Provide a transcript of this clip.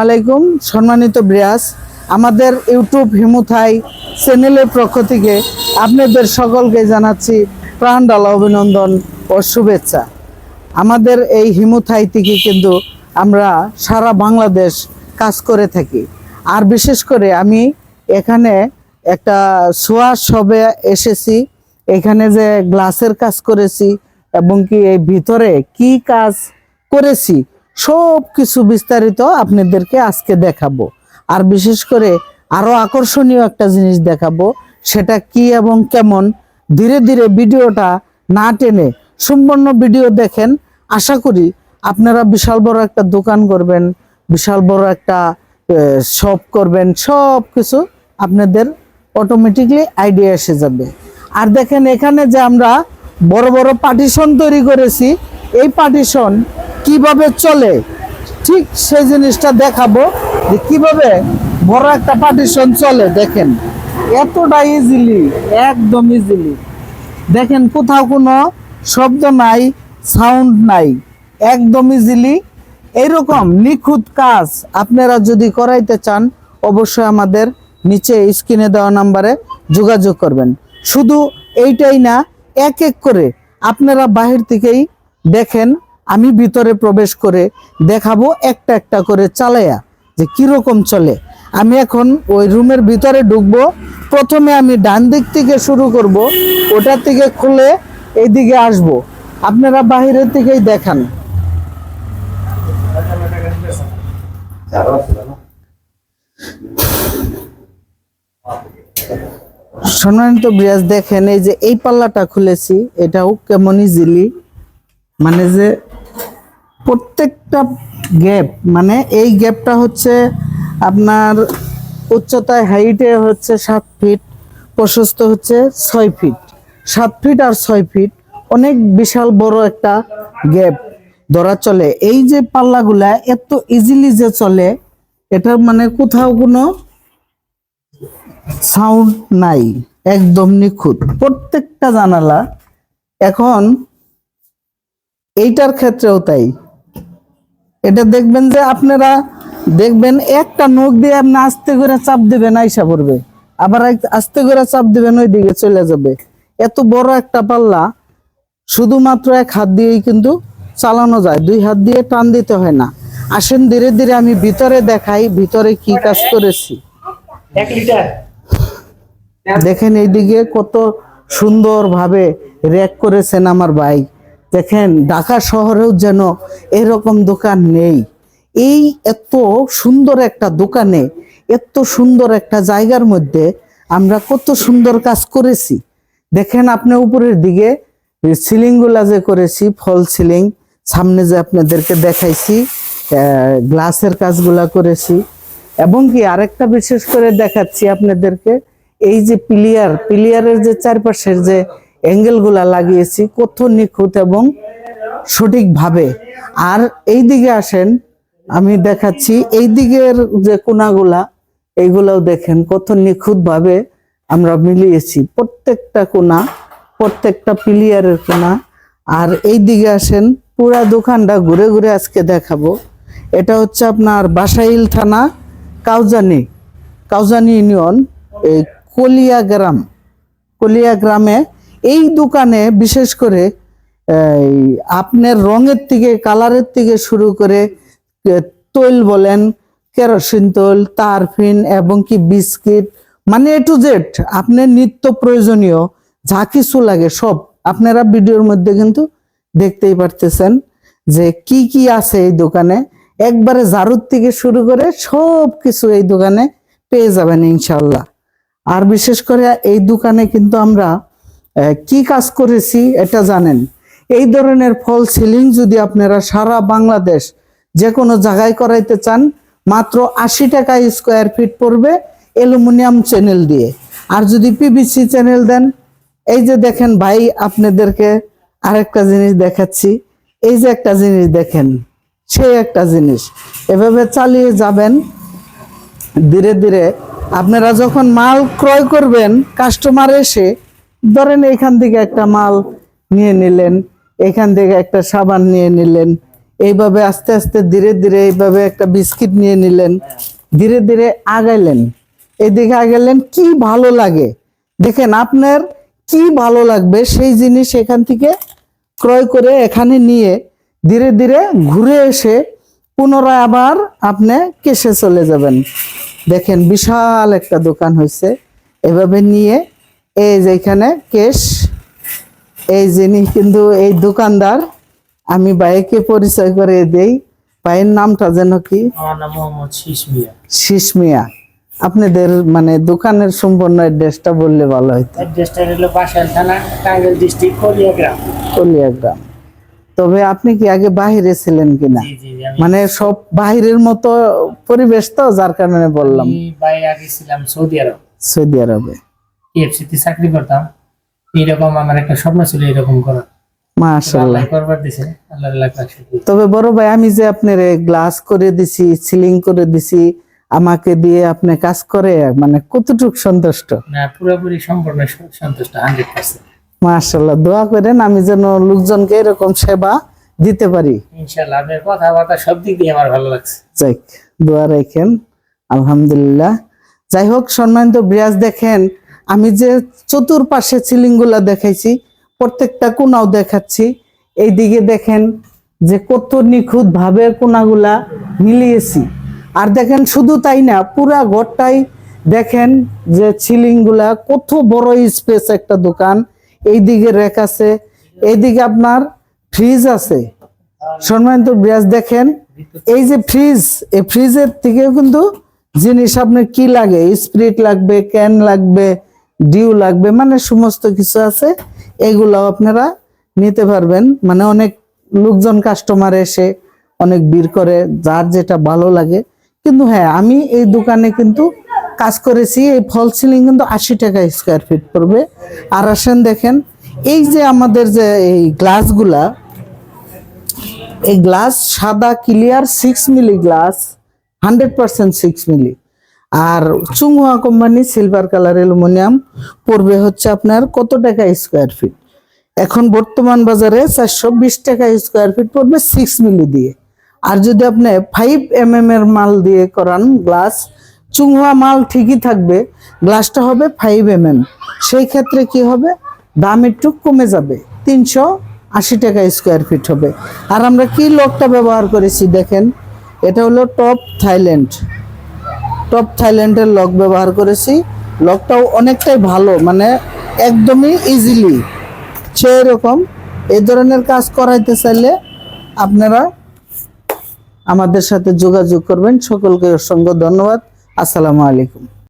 আলাইকুম সম্মানিত ব্রিয়াস, আমাদের ইউটিউব হিমুথাই চ্যানেলের পক্ষ থেকে আপনাদের সকলকে জানাচ্ছি প্রাণঢালা অভিনন্দন ও শুভেচ্ছা। আমাদের এই হিমুথাই থেকে কিন্তু আমরা সারা বাংলাদেশ কাজ করে থাকি। আর বিশেষ করে আমি এখানে একটা সোয়ার শপে এসেছি। এখানে যে গ্লাসের কাজ করেছি এবং কি এই ভিতরে কি কাজ করেছি সব কিছু বিস্তারিত আপনাদেরকে আজকে দেখাবো। আর বিশেষ করে আরো আকর্ষণীয় একটা জিনিস দেখাবো, সেটা কি এবং কেমন। ধীরে ধীরে ভিডিওটা না টেনে সম্পূর্ণ ভিডিও দেখেন। আশা করি আপনারা বিশাল বড় একটা দোকান করবেন, বিশাল বড় একটা শপ করবেন, সব কিছু আপনাদের অটোমেটিকলি আইডিয়া এসে যাবে। আর দেখেন এখানে যে আমরা বড় বড় পার্টিশন তৈরি করেছি, এই পার্টিশন কিভাবে চলে ঠিক সেই জিনিসটা দেখাবো যে কিভাবে বড় একটা পার্টিশন চলে। দেখেন এতটা ইজিলি, একদম ইজিলি। দেখেন কোথাও কোনো শব্দ নাই, সাউন্ড নাই, একদম ইজিলি। এইরকম নিখুঁত কাজ আপনারা যদি করাইতে চান অবশ্যই আমাদের নিচে স্ক্রিনে দেওয়া নাম্বারে যোগাযোগ করবেন। শুধু এইটাই না, এক এক করে আপনারা বাহির থেকেই দেখেন, আমি ভিতরে প্রবেশ করে দেখাবো একটা একটা করে চালায়া যে কিরকম চলে। আমি এখন ওই রুমের ভিতরে ঢুকবো। প্রথমে আমি ডান দিক থেকে শুরু করব, ওটার থেকে খুলে এইদিকে আসব। আপনারা বাহিরের থেকেই দেখান। সম্মানিত ব্রিয়াস, দেখেন এই যে এই পাল্লাটা খুলেছি, এটাও কেমন ইজিলি, মানে যে প্রত্যেকটা গ্যাপ, মানে এই গ্যাপটা হচ্ছে আপনার উচ্চতায় হাইটে হচ্ছে 7 ফিট, প্রশস্ত হচ্ছে 6 ফিট। 7 ফিট আর 6 ফিট অনেক বিশাল বড় একটা গ্যাপ ধরা চলে। এই যে পাল্লাগুলা এত ইজিলি যে চলে, এটার মানে কোথাও কোনো সাউন্ড নাই, একদম নিখুঁত প্রত্যেকটা জানালা। এখন এইটার ক্ষেত্রেও তাই। এটা দেখবেন যে আপনারা দেখবেন একটা নখ দিয়ে আপনি আস্তে করে চাপ দিবেন, আইসা পড়বে, আবার আস্তে করে চাপ দিবেন, ওই দিকে চলে যাবে। এত বড় একটা পাল্লা শুধুমাত্র এক হাত দিয়েই কিন্তু চালানো যায়, 2 হাত দিয়ে টান দিতে হয় না। আসেন ধীরে ধীরে আমি ভিতরে দেখাই, ভিতরে কি কাজ করেছি। দেখেন এইদিকে কত সুন্দর ভাবে র্যাক করেছেন আমার ভাই। দেখেন ঢাকা শহরেও যেন এরকম দোকান নেই। এই এত সুন্দর একটা দোকানে, এত সুন্দর একটা জায়গার মধ্যে আমরা কত সুন্দর কাজ করেছি। দেখেন আপনি উপরের দিকে সিলিং গুলা যে করেছি, ফল সিলিং, সামনে যে আপনাদেরকে দেখাইছি গ্লাসের কাজগুলা করেছি। এবং কি আরেকটা বিশেষ করে দেখাচ্ছি আপনাদেরকে, এই যে পিলিয়ারের যে চারপাশের যে অ্যাঙ্গেল গুলা লাগিয়েছি কত নিখুঁত এবং সঠিক ভাবে। আর এই দিকে আসেন, আমি দেখাচ্ছি এই দিকের যে কোনাগুলা, এইগুলাও দেখেন কত নিখুঁত ভাবে আমরা মিলিয়েছি প্রত্যেকটা কোনা, প্রত্যেকটা পিলিয়ারের কোনা। আর এই দিকে আসেন, পুরা দোকানটা ঘুরে ঘুরে আজকে দেখাবো। এটা হচ্ছে আপনার বাসাইল থানা, কাউজানি ইউনিয়ন, এই কলিয়া গ্রামে এই দোকানে বিশেষ করে আপনার রঙের থেকে, কালারের থেকে শুরু করে তৈল বলেন, কেরোসিন তৈল, তারফিন এবং কি বিস্কিট, মানে এ টু জেড আপনার নিত্য প্রয়োজনীয় যা কিছু লাগে সব আপনারা ভিডিওর মধ্যে কিন্তু দেখতেই পারতেছেন যে কি কি আছে এই দোকানে। একবারে ঝাড়ুর থেকে শুরু করে সব কিছু এই দোকানে পেয়ে যাবেন ইনশাল্লাহ। আর বিশেষ করে এই দোকানে কিন্তু আমরা কি কাজ করেছি এটা জানেন। এই ধরনের ফল সিলিং যদি আপনারা সারা বাংলাদেশ যে কোনো জায়গায় করাইতে চান, মাত্র 80 টাকা স্কোয়ার ফিট পড়বে অ্যালুমিনিয়াম চ্যানেল দিয়ে। আর যদি পিভিসি চ্যানেল দেন, এই যে দেখেন ভাই, আপনাদেরকে আরেকটা জিনিস দেখাচ্ছি। এই যে একটা জিনিস দেখেন, সেই একটা জিনিস এভাবে চালিয়ে যাবেন ধীরে ধীরে। আপনারা যখন মাল ক্রয় করবেন, কাস্টমার এসে ধরেন এখান থেকে একটা মাল নিয়ে নিলেন, এখান থেকে একটা সাবান নিয়ে নিলেন, এইভাবে আস্তে আস্তে ধীরে ধীরে এইভাবে একটা বিস্কিট নিয়ে নিলেন, ধীরে ধীরে আগাইলেন, এদিকে আগাইলেন, কি ভালো লাগে দেখেন, আপনার কি ভালো লাগবে সেই জিনিস এখান থেকে ক্রয় করে এখানে নিয়ে ধীরে ধীরে ঘুরে এসে পুনরায় আবার আপনি কেসে চলে যাবেন। দেখেন বিশাল একটা দোকান হয়েছে। এভাবে নিয়ে এই যে এখানে কেশ, এই জিনিস কিন্তু এই দোকানদার, আমি ভাইকে পরিচয় করে দেই। ভাইয়ের নামটা যেন কি? আমার নাম মোহাম্মদ শীষ মিয়া। শীষ মিয়া। আপনাদের মানে দোকানের সম্পূর্ণ অ্যাড্রেসটা বললে ভালো হতো। অ্যাড্রেসটা হলো বাসাইল থানা, টাঙ্গাইল ডিস্ট্রিক্ট, কলিয়াগ্রাম। কলিয়াগ্রাম। তবে আপনি কি আগে বাহিরে ছিলেন কিনা? জি জি, মানে সব বাহিরের মতো পরিবেশ তো, যার কারণে বললাম। আমি বাইরে আগে ছিলাম সৌদি আরব, সৌদি আরবে। কেএফসিতে চাকরি করতাম। এরকম আমার একটা স্বপ্ন ছিল এরকম করার, মাশাআল্লাহ। আল্লাহ করবার দিছে, আল্লাহর লাখ লাখ শুকরিয়া। তবে বড় ভাই, আমি যে আপনার গ্লাস করে দিছি, সিলিং করে দিছি, আমাকে দিয়ে আপনি কাজ করে মানে কতটুকু সন্তুষ্ট? না, পুরোপুরি সম্পূর্ণ সন্তুষ্ট, 100%। মাশাআল্লাহ, দোয়া করেন আমি যেন লোকজনকে এরকম সেবা দিতে পারি। ইনশাআল্লাহ, আপনার কথাবার্তা সব দিক দিয়ে আমার ভালো লাগছে। যাক, দোয়া রাখেন, আলহামদুলিল্লাহ। যাই হোক, সম্মানিত বিরাজ, দেখেন আমি যে চতুর্পাশে সিলিং গুলা দেখাইছি, প্রত্যেকটা কোনাও দেখাচ্ছি। এইদিকে দেখেন যে কত নিখুঁত ভাবে কোনাগুলা মিলিয়েছি। আর দেখেন শুধু তাই না, পুরা ঘরটাই দেখেন যে সিলিং গুলা কত বড় স্পেস একটা দোকান। এইদিকে র্যাক আছে, এইদিকে আপনার ফ্রিজ আছে। সম্মানিত বিরাজ, দেখেন এই যে ফ্রিজ, এই ফ্রিজের থেকেও কিন্তু জিনিস আপনার কি লাগে, স্পিরিট লাগবে, ক্যান লাগবে, ডিউ লাগবে, মানে সমস্ত কিছু আছে। এগুলাও আপনারা নিতে পারবেন। মানে অনেক লোকজন কাস্টমার এসে অনেক ভিড় করে, যার যেটা ভালো লাগে। কিন্তু হ্যাঁ, আমি এই দোকানে কিন্তু কাজ করেছি। এই ফল সিলিং কিন্তু 80 টাকা স্কোয়ার ফিট পড়বে। আর আসেন দেখেন, এই যে আমাদের যে এই গ্লাসগুলা, এই গ্লাস সাদা ক্লিয়ার 6 মিলি গ্লাস, 100% 6 মিলি। আর Chunghwa company silver colour aluminium পড়বে হচ্ছে আপনার কত টাকা স্কোয়ার ফিট? এখন বর্তমান বাজারে 420 টাকা স্কোয়ার ফিট পড়বে 6 মিলি দিয়ে। আর যদি আপনি 5 mm এর মাল দিয়ে করান গ্লাস, চুংহুয়া মাল ঠিকই থাকবে, গ্লাসটা হবে 5 mm। সেই ক্ষেত্রে কি হবে, দাম একটু কমে যাবে, 380 টাকা স্কোয়ার ফিট হবে। আর আমরা কি লকটা ব্যবহার করেছি দেখেন, এটা হলো টপ থাইল্যান্ড, টপ থাইল্যান্ডের লক ব্যবহার করেছি। লকটাও অনেকটাই ভালো, মানে একদমই ইজিলি সেরকম। এই ধরনের কাজ করাইতে চাইলে আপনারা আমাদের সাথে যোগাযোগ করবেন। সকলকে অসংখ্য ধন্যবাদ। আসসালামু আলাইকুম।